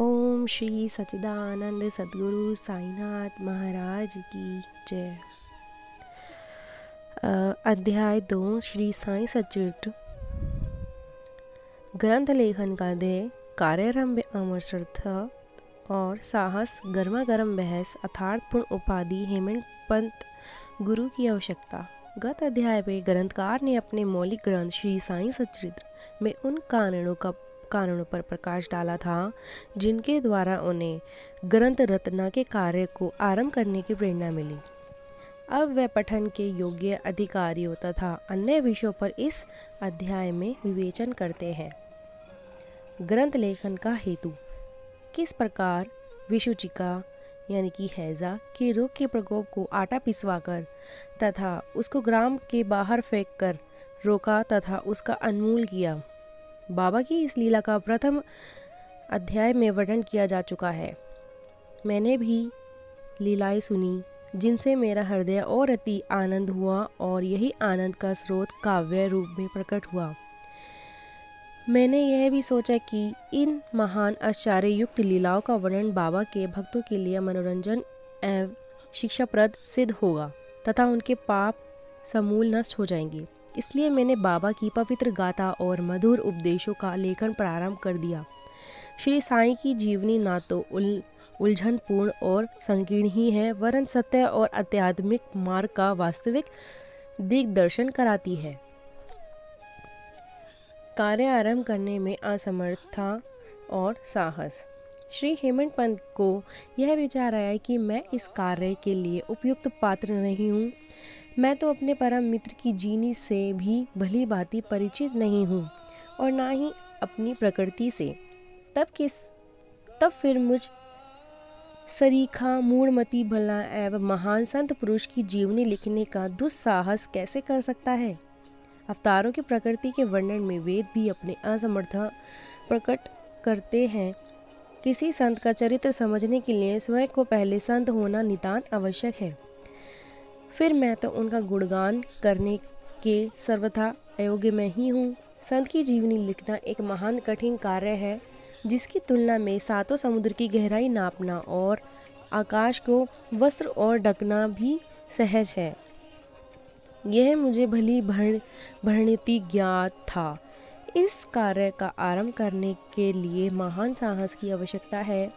ओम श्री सच्चिदानंद सद्गुरु साईनाथ महाराज की जय। अध्याय 2 श्री साई सच्चरित्र। ग्रंथ लेखन का ध्येय कार्यारंभ अमर श्रद्धा और साहस, गर्मा गर्म बहस, अर्थार्थपूर्ण उपाधि, हेमंत पंत गुरु की आवश्यकता। गत अध्याय में ग्रंथकार ने अपने मौलिक ग्रंथ श्री साई सच्चरित्र में उन कारणों पर प्रकाश डाला था जिनके द्वारा उन्हें ग्रंथ रचना के कार्य को आरंभ करने की प्रेरणा मिली। अब वे पठन के योग्य अधिकारियों तथा अन्य विषयों पर इस अध्याय में विवेचन करते हैं। ग्रंथ लेखन का हेतु। किस प्रकार विषुचिका यानी कि हैजा के रोग के प्रकोप को आटा पिसवाकर तथा उसको ग्राम के बाहर फेंक कर रोका तथा उसका उन्मूलन किया। बाबा की इस लीला का प्रथम अध्याय में वर्णन किया जा चुका है। मैंने भी लीलाएं सुनी जिनसे मेरा हृदय और अति आनंद हुआ और यही आनंद का स्रोत काव्य रूप में प्रकट हुआ। मैंने यह भी सोचा कि इन महान आश्चर्य युक्त लीलाओं का वर्णन बाबा के भक्तों के लिए मनोरंजन एवं शिक्षाप्रद सिद्ध होगा तथा उनके पाप समूल नष्ट हो जाएंगे। इसलिए मैंने बाबा की पवित्र गाथा और मधुर उपदेशों का लेखन प्रारंभ कर दिया। श्री साईं की जीवनी ना तो उलझनपूर्ण और संकीर्ण ही है, वरन सत्य और आध्यात्मिक मार्ग का वास्तविक दिग्दर्शन कराती है। कार्य आरंभ करने में असमर्थता और साहस। श्री हेमंत पंत को यह विचार आया कि मैं इस कार्य के लिए उपयुक्त पात्र नहीं हूँ। मैं तो अपने परम मित्र की जीनी से भी भली भांति परिचित नहीं हूँ और ना ही अपनी प्रकृति से। तब फिर मुझ सरीखा मूढ़मती भला एवं महान संत पुरुष की जीवनी लिखने का दुस्साहस कैसे कर सकता है। अवतारों की प्रकृति के वर्णन में वेद भी अपने असमर्थता प्रकट करते हैं। किसी संत का चरित्र समझने के लिए स्वयं को पहले संत होना नितांत आवश्यक है। फिर मैं तो उनका गुणगान करने के सर्वथा अयोग्य मैं ही हूँ। संत की जीवनी लिखना एक महान कठिन कार्य है जिसकी तुलना में सातों समुद्र की गहराई नापना और आकाश को वस्त्र और ढकना भी सहज है। यह मुझे भली भरनीति ज्ञात था। इस कार्य का आरंभ करने के लिए महान साहस की आवश्यकता है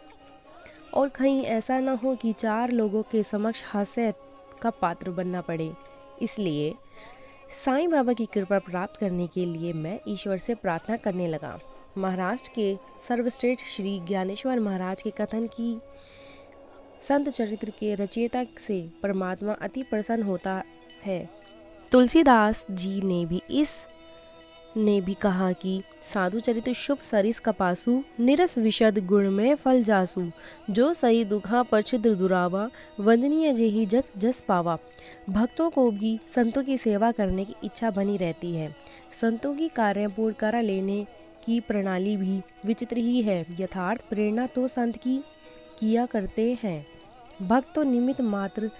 और कहीं ऐसा न हो कि चार लोगों के समक्ष हास्य का पात्र बनना पड़े। इसलिए साईं बाबा की कृपा प्राप्त करने के लिए मैं ईश्वर से प्रार्थना करने लगा। महाराष्ट्र के सर्वश्रेष्ठ श्री ज्ञानेश्वर महाराज के कथन की संत चरित्र के रचयिता से परमात्मा अति प्रसन्न होता है। तुलसीदास जी ने भी कहा कि साधु चरित्र शुभ सरिस कपासु, निरस विशद गुण में फल जासु, जो सही दुखा पर छिद्र दुरावा, वंदनीय जेहि जग जस पावा। भक्तों को भी संतों की सेवा करने की इच्छा बनी रहती है। संतों की कार्य पूर्ण करा लेने की प्रणाली भी विचित्र ही है। यथार्थ प्रेरणा तो संत की किया करते हैं। भक्त तो निमित्त मात्र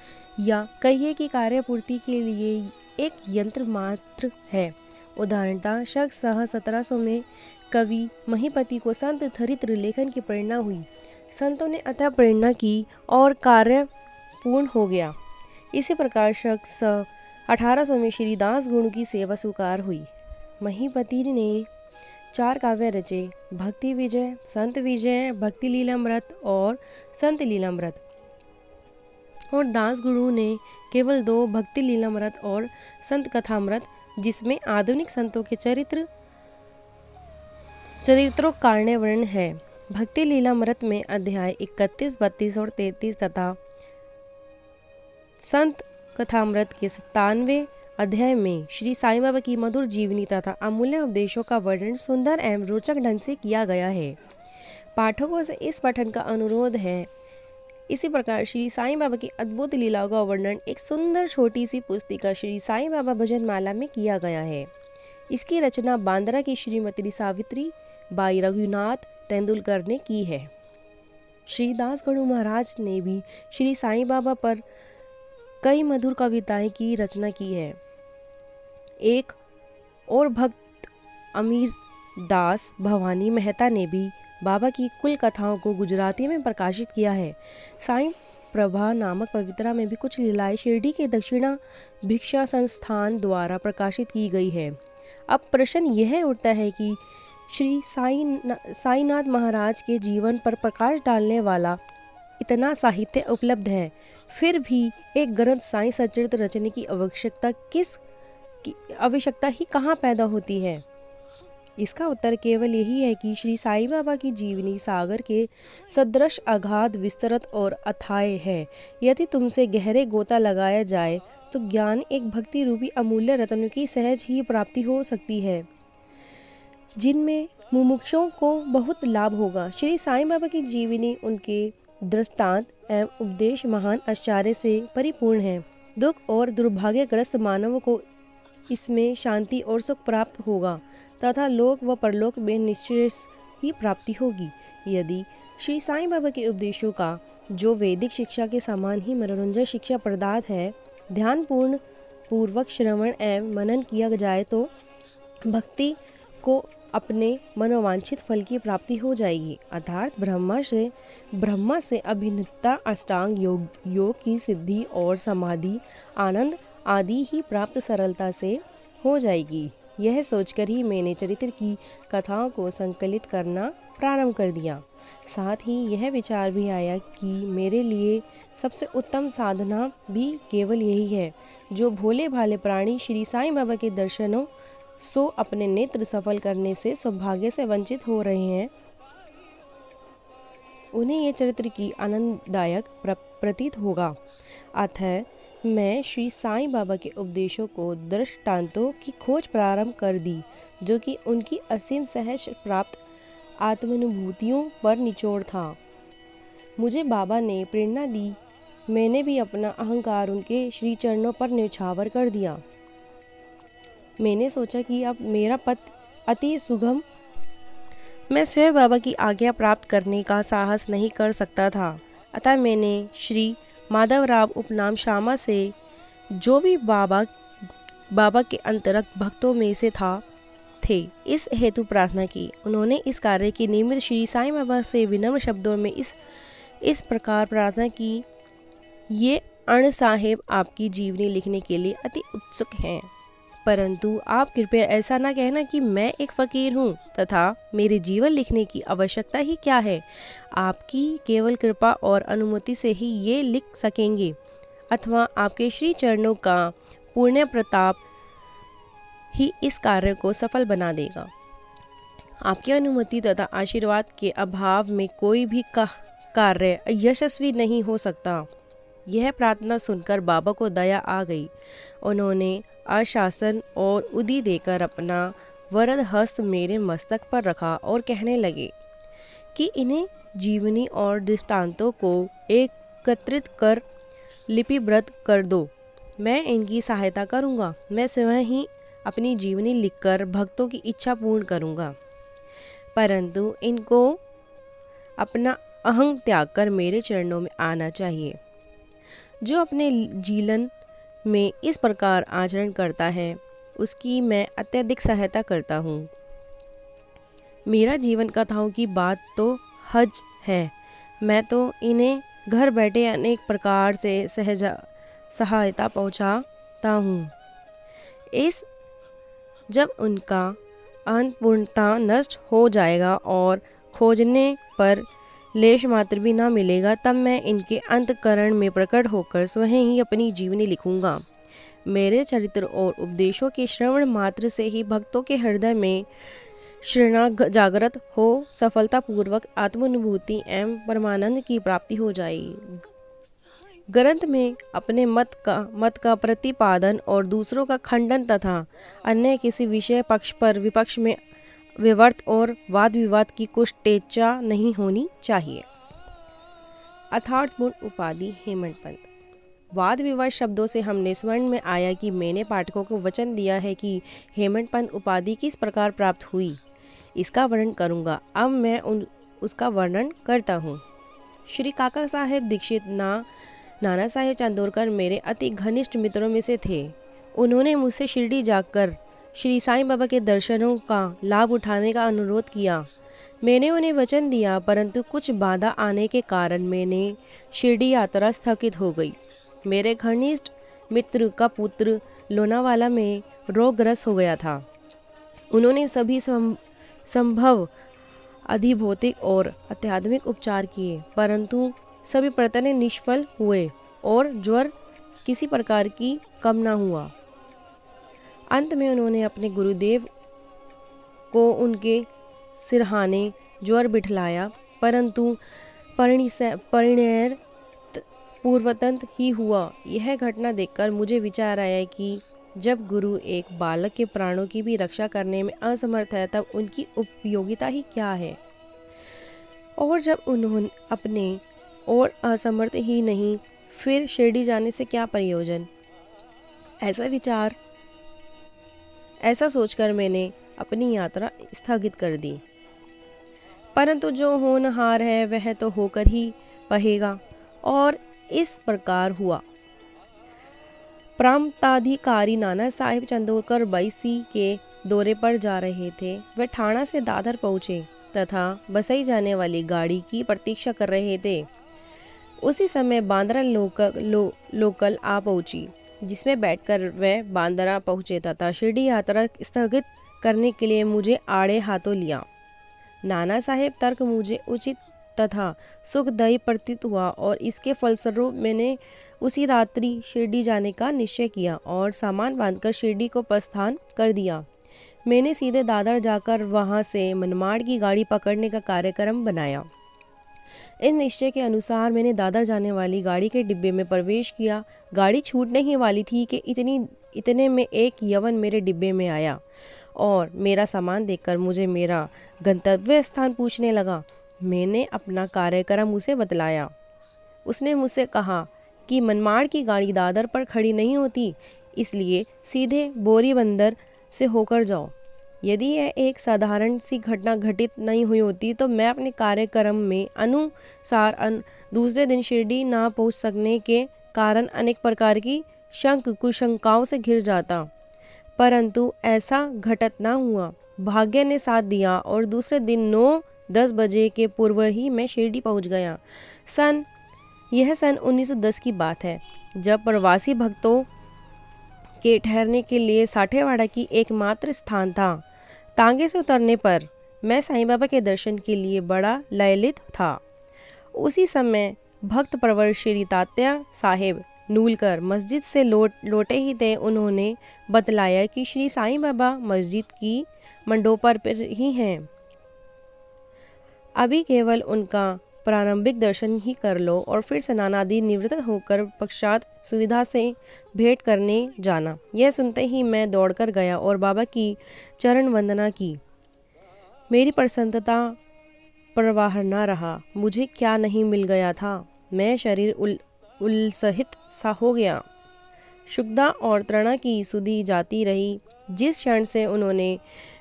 या कहिए कि कार्य पूर्ति के लिए एक यंत्र मात्र है। उदाहरणतः शक 1700 में कवि महीपति को संत चरित्र लेखन की प्रेरणा हुई। संतों ने अतः प्रेरणा की और कार्य पूर्ण हो गया। इसी प्रकार शक 1800 में श्री दास गुरु की सेवा स्वीकार हुई। महीपति ने 4 काव्य रचे, भक्ति विजय, संत विजय, भक्ति लीलामृत और संत लीलामृत। और दास गुरु ने केवल 2, भक्ति लीलामृत और संत कथामृत, जिसमें आधुनिक संतों के चरित्रों कार्य वर्णन है। भक्ति लीलामृत में अध्याय 31, 32 और 33 तथा संत कथामृत के 97वें अध्याय में श्री साईं बाबा की मधुर जीवनी तथा अमूल्य उपदेशों का वर्णन सुंदर एवं रोचक ढंग से किया गया है। पाठकों से इस पठन का अनुरोध है। इसी प्रकार श्री साईं बाबा की अद्भुत लीलाओं का वर्णन एक सुंदर छोटी सी पुस्तिका श्री साईं बाबा भजन माला में किया गया है। इसकी रचना बांद्रा की श्रीमती सावित्री बाई रघुनाथ तेंदुलकर ने की है। श्री दास गुरु महाराज ने भी श्री साईं बाबा पर कई मधुर कविताएं की रचना की है। एक और भक्त अमीर दास भवानी मेहता ने भी बाबा की कुल कथाओं को गुजराती में प्रकाशित किया है। साईं प्रभा नामक पवित्रा में भी कुछ लीलाएं शिरडी के दक्षिणा भिक्षा संस्थान द्वारा प्रकाशित की गई है। अब प्रश्न यह उठता है कि श्री साईनाथ महाराज के जीवन पर प्रकाश डालने वाला इतना साहित्य उपलब्ध है, फिर भी एक ग्रंथ साईं सच्चरित्र रचने की आवश्यकता ही कहाँ पैदा होती है? इसका उत्तर केवल यही है कि श्री साईं बाबा की जीवनी सागर के सदृश अगाध, विस्तृत और अथाह है। यदि तुमसे गहरे गोता लगाया जाए तो ज्ञान एक भक्ति रूपी अमूल्य रत्न की सहज ही प्राप्ति हो सकती है, जिनमें मुमुक्षुओं को बहुत लाभ होगा। श्री साईं बाबा की जीवनी, उनके दृष्टांत एवं उपदेश महान आश्चर्य से परिपूर्ण है। दुख और दुर्भाग्यग्रस्त मानव को इसमें शांति और सुख प्राप्त होगा तथा लोक व परलोक में निश्चय ही प्राप्ति होगी। यदि श्री साईं बाबा के उपदेशों का, जो वैदिक शिक्षा के समान ही मनोरंजन शिक्षा प्रदात है, ध्यान पूर्वक श्रवण एवं मनन किया जाए तो भक्ति को अपने मनोवांछित फल की प्राप्ति हो जाएगी, अर्थात ब्रह्मा से अभिन्नता, अष्टांग योग की सिद्धि और समाधि, आनंद आदि ही प्राप्त सरलता से हो जाएगी। यह सोचकर ही मैंने चरित्र की कथाओं को संकलित करना प्रारंभ कर दिया। साथ ही यह विचार भी आया कि मेरे लिए सबसे उत्तम साधना भी केवल यही है। जो भोले भाले प्राणी श्री साईं बाबा के दर्शनों सो अपने नेत्र सफल करने से सौभाग्य से वंचित हो रहे हैं, उन्हें यह चरित्र की आनंददायक प्रतीत होगा। अतः मैं श्री साईं बाबा के उपदेशों को दृष्टांतों की खोज प्रारंभ कर दी, जो कि उनकी असीम सहज प्राप्त आत्मानुभूतियों पर निचोड़ था। मुझे बाबा ने प्रेरणा दी, मैंने भी अपना अहंकार उनके श्री चरणों पर न्यौछावर कर दिया। मैंने सोचा कि अब मेरा पथ अति सुगम, मैं स्वयं बाबा की आज्ञा प्राप्त करने का साहस नहीं कर सकता था। अतः मैंने श्री माधवराव उपनाम श्यामा से, जो भी बाबा के अंतरंग भक्तों में से थे, इस हेतु प्रार्थना की। उन्होंने इस कार्य की निमित्त श्री साईं बाबा से विनम्र शब्दों में इस प्रकार प्रार्थना की, ये अण साहेब आपकी जीवनी लिखने के लिए अति उत्सुक हैं, परंतु आप कृपया ऐसा ना कहना कि मैं एक फ़कीर हूँ तथा मेरे जीवन लिखने की आवश्यकता ही क्या है। आपकी केवल कृपा और अनुमति से ही ये लिख सकेंगे, अथवा आपके श्री चरणों का पुण्य प्रताप ही इस कार्य को सफल बना देगा। आपकी अनुमति तथा आशीर्वाद के अभाव में कोई भी कार्य यशस्वी नहीं हो सकता। यह प्रार्थना सुनकर बाबा को दया आ गई। उन्होंने आश्वासन और उदी देकर अपना वरद हस्त मेरे मस्तक पर रखा और कहने लगे कि इन्हें जीवनी और दृष्टांतों को एकत्रित कर लिपिबद्ध कर दो। मैं इनकी सहायता करूँगा। मैं स्वयं ही अपनी जीवनी लिखकर भक्तों की इच्छा पूर्ण करूँगा, परंतु इनको अपना अहंग त्याग कर मेरे चरणों में आना चाहिए। जो अपने जीवन में इस प्रकार आचरण करता है, उसकी मैं अत्यधिक सहायता करता हूँ। मेरा जीवन कथाओं की बात तो हज है, मैं तो इन्हें घर बैठे अनेक प्रकार से सहायता पहुँचाता हूँ। जब उनका अंत पूर्णतः नष्ट हो जाएगा और खोजने पर लेश मात्र भी ना मिलेगा, तब मैं इनके अंतकरण में प्रकट होकर स्वयं ही अपनी जीवनी लिखूंगा। मेरे चरित्र और उपदेशों के श्रवण मात्र से ही भक्तों के हृदय में शरणा जागृत हो सफलतापूर्वक आत्मानुभूति एवं परमानंद की प्राप्ति हो जाएगी। ग्रंथ में अपने मत का प्रतिपादन और दूसरों का खंडन तथा अन्य किसी विषय पक्ष पर विपक्ष में विवर्त और वाद विवाद की कुछ टेचा नहीं होनी चाहिए। अर्थपूर्ण उपाधि हेमंत पंत। वाद विवाद शब्दों से हमने स्मरण में आया कि मैंने पाठकों को वचन दिया है कि हेमंत पंत उपाधि किस प्रकार प्राप्त हुई, इसका वर्णन करूंगा। अब मैं उसका वर्णन करता हूँ। श्री काका साहेब दीक्षित नाना साहेब चांदोरकर मेरे अति घनिष्ठ मित्रों में से थे। उन्होंने मुझसे शिरडी जाकर श्री साईं बाबा के दर्शनों का लाभ उठाने का अनुरोध किया। मैंने उन्हें वचन दिया, परंतु कुछ बाधा आने के कारण मैंने शिरडी यात्रा स्थगित हो गई। मेरे घनिष्ठ मित्र का पुत्र लोनावाला में रोगग्रस्त हो गया था। उन्होंने सभी संभव अधिभौतिक और आध्यात्मिक उपचार किए, परंतु सभी प्रयत्न निष्फल हुए और ज्वर किसी प्रकार की कम न हुआ। अंत में उन्होंने अपने गुरुदेव को उनके सिरहाने ज्वर बिठलाया, परंतु परिणय पूर्वतंत ही हुआ। यह घटना देखकर मुझे विचार आया कि जब गुरु एक बालक के प्राणों की भी रक्षा करने में असमर्थ है, तब उनकी उपयोगिता ही क्या है। और जब उन्होंने अपने और असमर्थ ही नहीं, फिर शिरडी जाने से क्या प्रयोजन। ऐसा सोचकर मैंने अपनी यात्रा स्थगित कर दी। परंतु जो होनहार है वह तो होकर ही रहेगा, और इस प्रकार हुआ। प्रांताधिकारी नाना साहेब चंदोरकर बईसी के दौरे पर जा रहे थे। वे ठाणा से दादर पहुँचे तथा बसई जाने वाली गाड़ी की प्रतीक्षा कर रहे थे। उसी समय बांद्रा लोकल आ पहुंची, जिसमें बैठकर वे बांद्रा पहुंचे तथा शिरडी यात्रा स्थगित करने के लिए मुझे आड़े हाथों लिया। नाना साहेब तर्क मुझे उचित तथा सुखदायी प्रतीत हुआ, और इसके फलस्वरूप मैंने उसी रात्रि शिरडी जाने का निश्चय किया और सामान बांधकर शिरडी को प्रस्थान कर दिया। मैंने सीधे दादर जाकर वहां से मनमाड़ की गाड़ी पकड़ने का कार्यक्रम बनाया। इस निश्चय के अनुसार मैंने दादर जाने वाली गाड़ी के डिब्बे में प्रवेश किया। गाड़ी छूटने ही वाली थी कि इतने में एक यवन मेरे डिब्बे में आया और मेरा सामान देखकर मुझे मेरा गंतव्य स्थान पूछने लगा। मैंने अपना कार्यक्रम उसे बतलाया। उसने मुझसे कहा कि मनमाड़ की गाड़ी दादर पर खड़ी नहीं होती, इसलिए सीधे बोरी बंदर से होकर जाओ। यदि यह एक साधारण सी घटना घटित नहीं हुई होती तो मैं अपने कार्यक्रम में अनुसार दूसरे दिन शिरडी ना पहुंच सकने के कारण अनेक प्रकार की कुशंकाओं से घिर जाता, परंतु ऐसा घटित न हुआ। भाग्य ने साथ दिया और दूसरे दिन 9-10 बजे के पूर्व ही मैं शिरडी पहुंच गया। यह सन 1910 की बात है, जब प्रवासी भक्तों के ठहरने के लिए साठेवाड़ा की एकमात्र स्थान था। तांगे से उतरने पर मैं साईं बाबा के दर्शन के लिए बड़ा लयलित था। उसी समय भक्त प्रवर श्री तात्या साहेब नूलकर मस्जिद से लौटे ही थे। उन्होंने बतलाया कि श्री साईं बाबा मस्जिद की मंडोपर पर ही हैं, अभी केवल उनका प्रारंभिक दर्शन ही कर लो और फिर स्नानादि निवृत्त होकर पश्चात सुविधा से भेंट करने जाना। यह सुनते ही मैं दौड़कर गया और बाबा की चरण वंदना की। मेरी प्रसन्नता प्रवाह न रहा। मुझे क्या नहीं मिल गया था। मैं शरीर उल्सहित सा हो गया। शुक्दा और तृणा की सुधि जाती रही। जिस क्षण से उन्होंने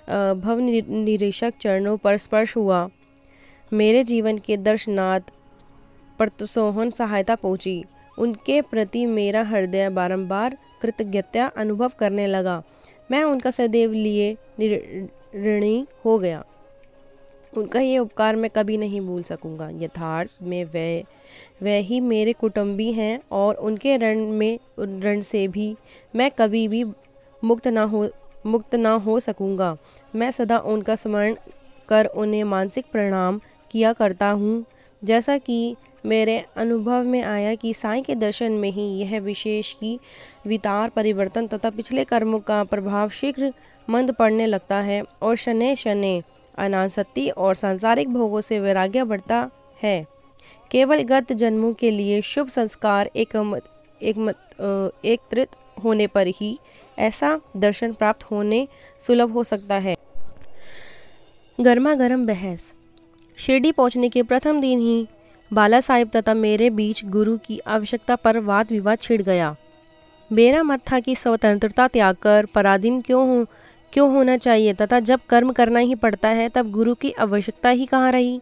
भव निरीक्षक चरणों पर स्पर्श हुआ, मेरे जीवन के दर्शनात् प्रत्सोहन सहायता पहुंची। उनके प्रति मेरा हृदय बारंबार कृतज्ञता अनुभव करने लगा। मैं उनका सदैव लिए ऋणी हो गया। उनका ये उपकार मैं कभी नहीं भूल सकूंगा। यथार्थ में वे ही मेरे कुटुंबी हैं और उनके ऋण से भी मैं कभी भी मुक्त ना हो सकूंगा। मैं सदा उनका स्मरण कर उन्हें मानसिक प्रणाम किया करता हूँ। जैसा कि मेरे अनुभव में आया कि साईं के दर्शन में ही यह विशेष की वितार परिवर्तन तथा पिछले कर्मों का प्रभाव शीघ्र मंद पड़ने लगता है और शनै शनै अनासक्ति और सांसारिक भोगों से वैराग्य बढ़ता है। केवल गत जन्मों के लिए शुभ संस्कार एकत्रित होने पर ही ऐसा दर्शन प्राप्त होने सुलभ हो सकता है। गर्मा गर्म बहस। शिरडी पहुंचने के प्रथम दिन ही बाला साहिब तथा मेरे बीच गुरु की आवश्यकता पर वाद विवाद छिड़ गया। मेरा मत था कि स्वतंत्रता त्याग कर पराधीन क्यों होना चाहिए तथा जब कर्म करना ही पड़ता है तब गुरु की आवश्यकता ही कहाँ रही।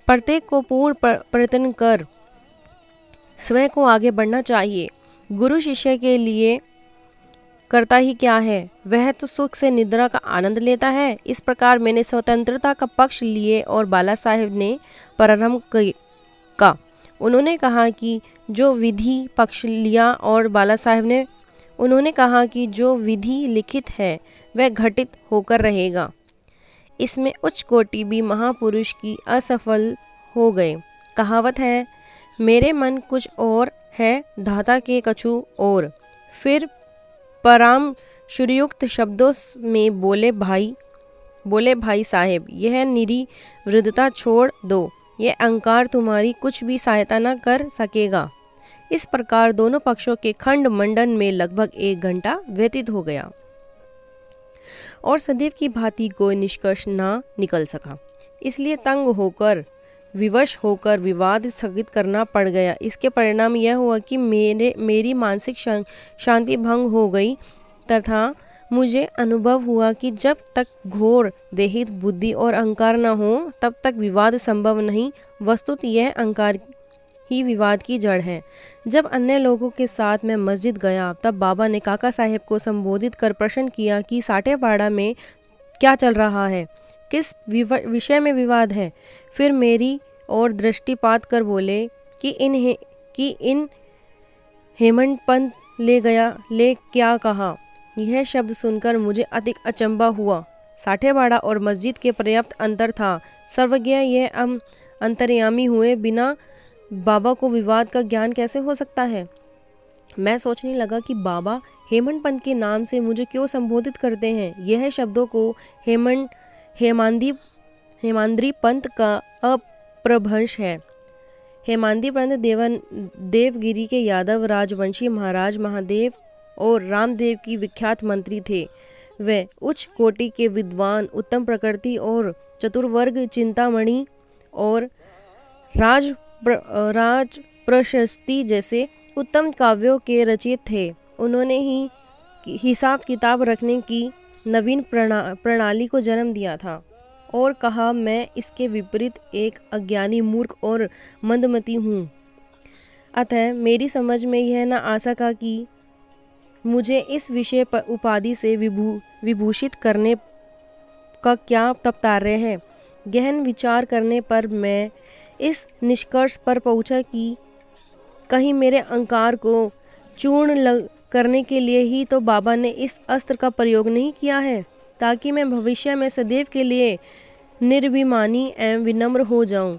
प्रत्येक को पूर्ण प्रयत्न कर स्वयं को आगे बढ़ना चाहिए। गुरु शिष्य के लिए करता ही क्या है, वह तो सुख से निद्रा का आनंद लेता है। इस प्रकार मैंने स्वतंत्रता का पक्ष लिए और बाला साहेब ने प्रारंभ का। उन्होंने कहा कि जो विधि पक्ष लिया और बाला साहेब ने उन्होंने कहा कि जो विधि लिखित है वह घटित होकर रहेगा। इसमें उच्च कोटि भी महापुरुष की असफल हो गए। कहावत है, मेरे मन कुछ और है, धाता के कछु और। फिर पराम शुरुयुक्त शब्दों में बोले भाई साहेब, यह निरी वृद्धता छोड़ दो, यह अहंकार तुम्हारी कुछ भी सहायता न कर सकेगा। इस प्रकार दोनों पक्षों के खंड मंडन में लगभग 1 घंटा व्यतीत हो गया और सदैव की भांति कोई निष्कर्ष ना निकल सका। इसलिए तंग होकर विवश होकर विवाद स्थगित करना पड़ गया। इसके परिणाम यह हुआ कि मेरी मानसिक शांति भंग हो गई तथा मुझे अनुभव हुआ कि जब तक घोर देहित बुद्धि और अहंकार न हो तब तक विवाद संभव नहीं। वस्तुतः यह अहंकार ही विवाद की जड़ है। जब अन्य लोगों के साथ मैं मस्जिद गया तब बाबा ने काका साहेब को संबोधित कर प्रश्न किया कि साठेपाड़ा में क्या चल रहा है, किस विषय में विवाद है। फिर मेरी ओर दृष्टिपात कर बोले कि इन हेमंत पंत ले क्या कहा। यह शब्द सुनकर मुझे अधिक अचंभा हुआ। साठेपाड़ा और मस्जिद के पर्याप्त अंतर था। सर्वज्ञ यह अंतर्यामी हुए बिना बाबा को विवाद का ज्ञान कैसे हो सकता है। मैं सोचने लगा कि बाबा हेमंत पंत के नाम से मुझे क्यों संबोधित करते हैं। यह शब्दों को हेमाद्री पंत का अप्रभंश है। हेमाद्री पंत देवगिरी के यादव राजवंशी महाराज महादेव और रामदेव की विख्यात मंत्री थे। वे उच्च कोटि के विद्वान, उत्तम प्रकृति और चतुर्वर्ग चिंतामणि और राज प्रशस्ति जैसे उत्तम काव्यों के रचयिता थे। उन्होंने ही हिसाब किताब रखने की नवीन प्रणाली को जन्म दिया था और कहा, मैं इसके विपरीत एक अज्ञानी मूर्ख और मंदमती हूँ। अतः मेरी समझ में यह न आ सका कि मुझे इस विषय पर उपाधि से विभूषित करने का क्या तात्पर्य है। गहन विचार करने पर मैं इस निष्कर्ष पर पहुंचा कि कहीं मेरे अहंकार को चूर्ण करने के लिए ही तो बाबा ने इस अस्त्र का प्रयोग नहीं किया है, ताकि मैं भविष्य में सदैव के लिए निर्भिमानी एवं विनम्र हो जाऊं।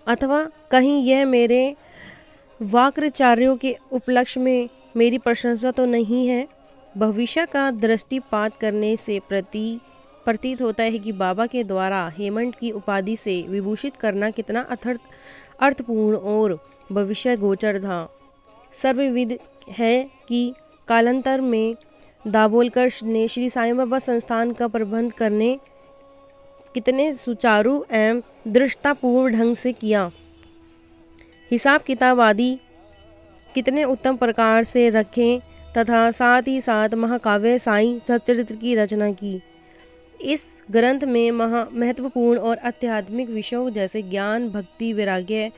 अथवा कहीं यह मेरे वाक्चार्यों के उपलक्ष्य में मेरी प्रशंसा तो नहीं है। भविष्य का दृष्टिपात करने से प्रतीत होता है कि बाबा के द्वारा हेमंत की उपाधि से विभूषित करना कितना अर्थपूर्ण और भविष्य गोचर था। सर्वविदित है कि कालांतर में दाभोलकर ने श्री साईं बाबा संस्थान का प्रबंध करने कितने सुचारू एवं दृष्टापूर्ण ढंग से किया। हिसाब किताब आदि कितने उत्तम प्रकार से रखें तथा साथ ही साथ महाकाव्य साईं सच्चरित्र की रचना की। इस ग्रंथ में महत्वपूर्ण और आध्यात्मिक विषयों जैसे ज्ञान, भक्ति, वैराग्य,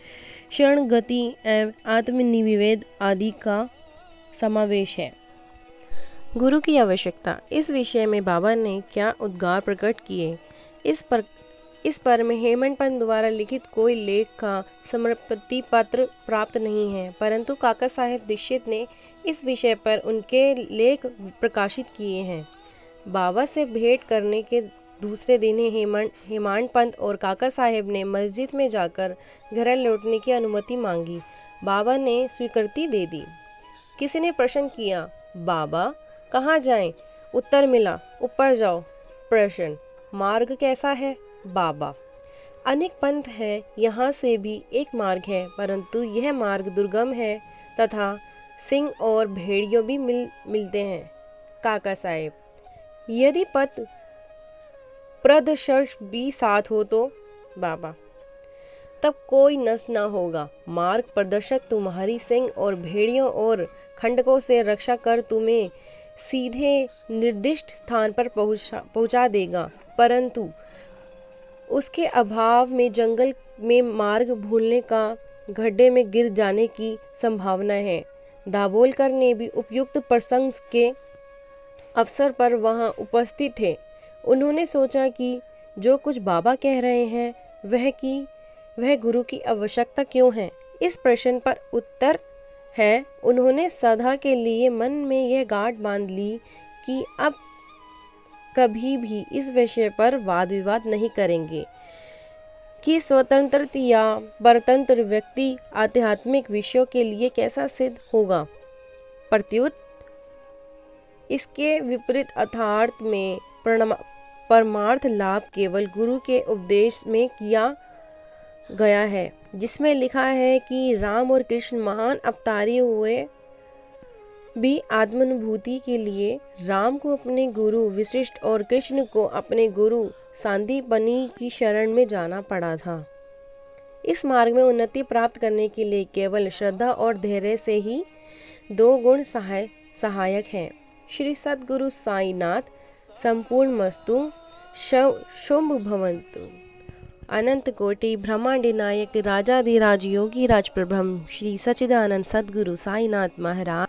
शरण गति एवं आत्मनिवेद आदि का समावेश है। गुरु की आवश्यकता, इस विषय में बाबा ने क्या उद्गार प्रकट किए। इस पर में हेमंत पंत द्वारा लिखित कोई लेख का समर्पति पत्र प्राप्त नहीं है, परंतु काका साहेब दीक्षित ने इस विषय पर उनके लेख प्रकाशित किए हैं। बाबा से भेंट करने के दूसरे दिन हेमंत पंत और काका साहेब ने मस्जिद में जाकर घर लौटने की अनुमति मांगी। बाबा ने स्वीकृति दे दी। किसी ने प्रश्न किया, बाबा कहाँ जाएं? उत्तर मिला, ऊपर जाओ। प्रश्न, मार्ग कैसा है? बाबा, अनेक पंथ है, यहाँ से भी एक मार्ग है, परंतु यह मार्ग दुर्गम है तथा सिंह और भेड़ियों भी मिलते हैं। काका साहेब, यदि पथ प्रदर्शक भी साथ हो तो? बाबा, तब कोई नष्ट न होगा। मार्ग प्रदर्शक तुम्हारी सिंह और भेड़ियों और खंडकों से रक्षा कर तुम्हें सीधे निर्दिष्ट स्थान पर पहुंचा देगा, परंतु उसके अभाव में जंगल में मार्ग भूलने का गड्ढे में गिर जाने की संभावना है। दाभोलकर ने भी उपयुक्त प्रसंग के अवसर पर वहां उपस्थित थे। उन्होंने सोचा कि जो कुछ बाबा कह रहे हैं वह गुरु की आवश्यकता क्यों है। इस प्रश्न पर उत्तर है, उन्होंने सदा के लिए मन में यह गांठ बांध ली कि अब कभी भी इस विषय पर वाद विवाद नहीं करेंगे कि स्वतंत्र या परतंत्र व्यक्ति आध्यात्मिक विषयों के लिए कैसा सिद्ध होगा। प्रत्युत इसके विपरीत अर्थात में परमार्थ लाभ केवल गुरु के उपदेश में किया गया है, जिसमें लिखा है कि राम और कृष्ण महान अवतारी हुए भी आत्मानुभूति के लिए राम को अपने गुरु विशिष्ट और कृष्ण को अपने गुरु सांदीपनी की शरण में जाना पड़ा था। इस मार्ग में उन्नति प्राप्त करने के लिए केवल श्रद्धा और धैर्य से ही 2 गुण सहायक हैं। श्री सद्गुरु साईनाथ संपूर्ण मस्तु शुभ भवन्तु। अनंत कोटि ब्रह्मांड नायक राजाधिराज योगी राज प्रब्रह्म श्री सच्चिदानंद सद्गुरु साईनाथ महाराज